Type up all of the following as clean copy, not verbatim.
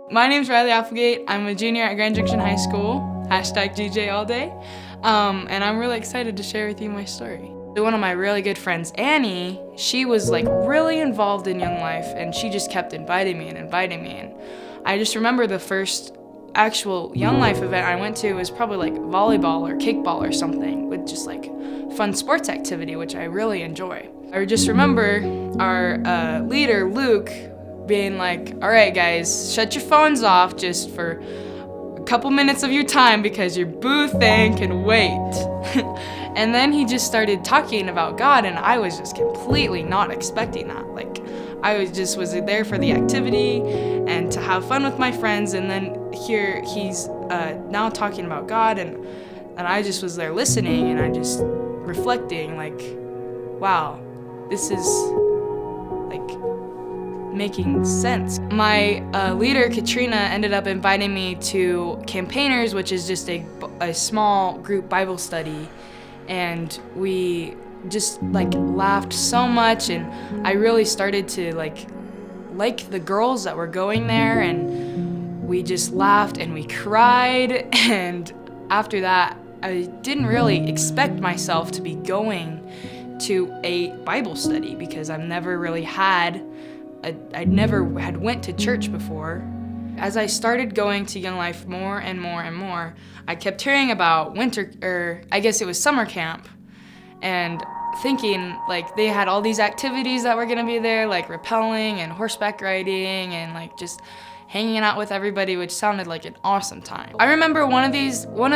My name's Riley Applegate. I'm a junior at Grand Junction High School, #GJ all day. And I'm really excited to share with you my story. One of my really good friends, Annie, she was like really involved in Young Life, and she just kept inviting me. And I just remember the first actual Young Life event I went to was probably like volleyball or kickball or something, with just like fun sports activity, which I really enjoy. I just remember our leader, Luke, being like, all right guys, shut your phones off just for a couple minutes of your time because your boo thing can wait. And then he just started talking about God, and I was just completely not expecting that. Like, I was there for the activity and to have fun with my friends, and then here he's now talking about God, and I just was there listening, and I just reflecting like, wow, this is like making sense. My leader, Katrina, ended up inviting me to Campaigners, which is just a small group Bible study, and we just like laughed so much, and I really started to like the girls that were going there, and we just laughed and we cried. And after that, I didn't really expect myself to be going to a Bible study because I've never really had I never had went to church before. As I started going to Young Life more and more and more, I kept hearing about summer camp, and thinking like they had all these activities that were gonna be there, like rappelling and horseback riding and like just hanging out with everybody, which sounded like an awesome time. I remember one of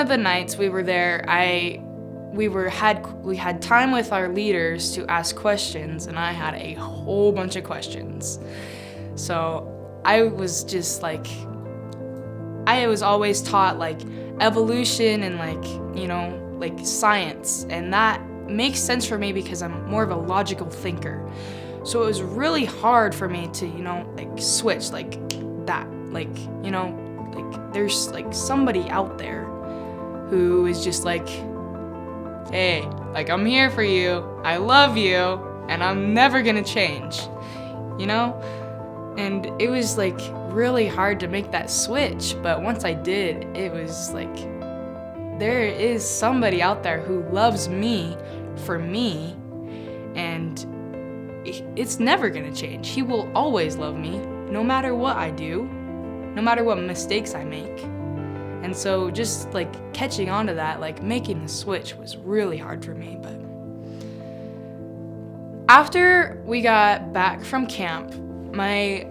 the nights we were there, we had time with our leaders to ask questions, and I had a whole bunch of questions. So I was just like, I was always taught like evolution and like science, and that makes sense for me because I'm more of a logical thinker. So it was really hard for me to, switch like that. There's like somebody out there who is just like, hey, like I'm here for you, I love you, and I'm never gonna change, And it was like really hard to make that switch, but once I did, it was like, there is somebody out there who loves me for me, and it's never gonna change. He will always love me, no matter what I do, no matter what mistakes I make. And so just like catching on to that, like making the switch was really hard for me. But after we got back from camp, my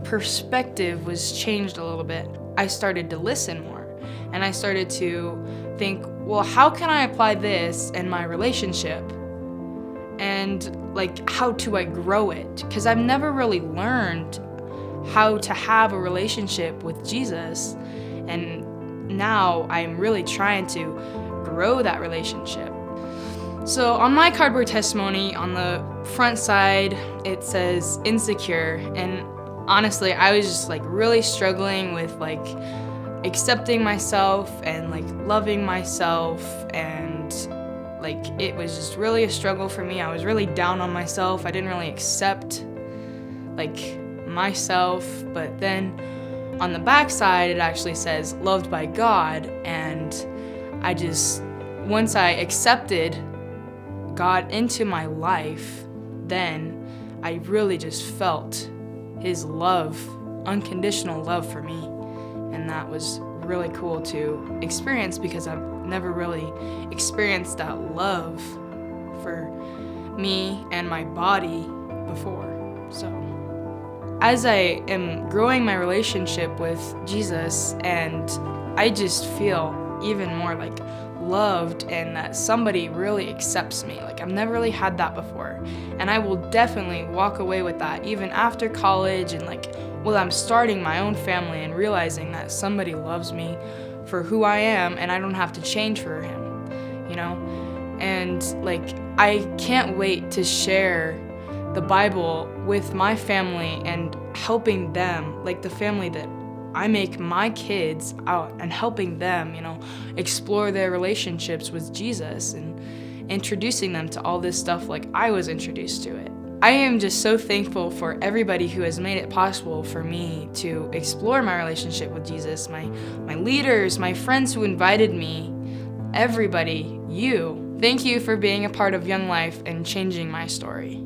perspective was changed a little bit. I started to listen more, and I started to think, well, how can I apply this in my relationship? And like, how do I grow it? Because I've never really learned how to have a relationship with Jesus, and now I'm really trying to grow that relationship. So on my cardboard testimony, on the front side, it says insecure, and honestly, I was just like really struggling with like accepting myself and like loving myself, and like it was just really a struggle for me. I was really down on myself. I didn't really accept like myself. But then on the back side, it actually says loved by God, and once I accepted God into my life, then I really just felt his love, unconditional love for me. And that was really cool to experience because I've never really experienced that love for me and my body before. So as I am growing my relationship with Jesus, and I just feel even more like loved, and that somebody really accepts me. Like I've never really had that before, and I will definitely walk away with that even after college, and like while I'm starting my own family and realizing that somebody loves me for who I am, and I don't have to change for him, and like I can't wait to share the Bible with my family and helping them, like the family that I make my kids out, and helping them, explore their relationships with Jesus and introducing them to all this stuff like I was introduced to it. I am just so thankful for everybody who has made it possible for me to explore my relationship with Jesus, my leaders, my friends who invited me, everybody, you. Thank you for being a part of Young Life and changing my story.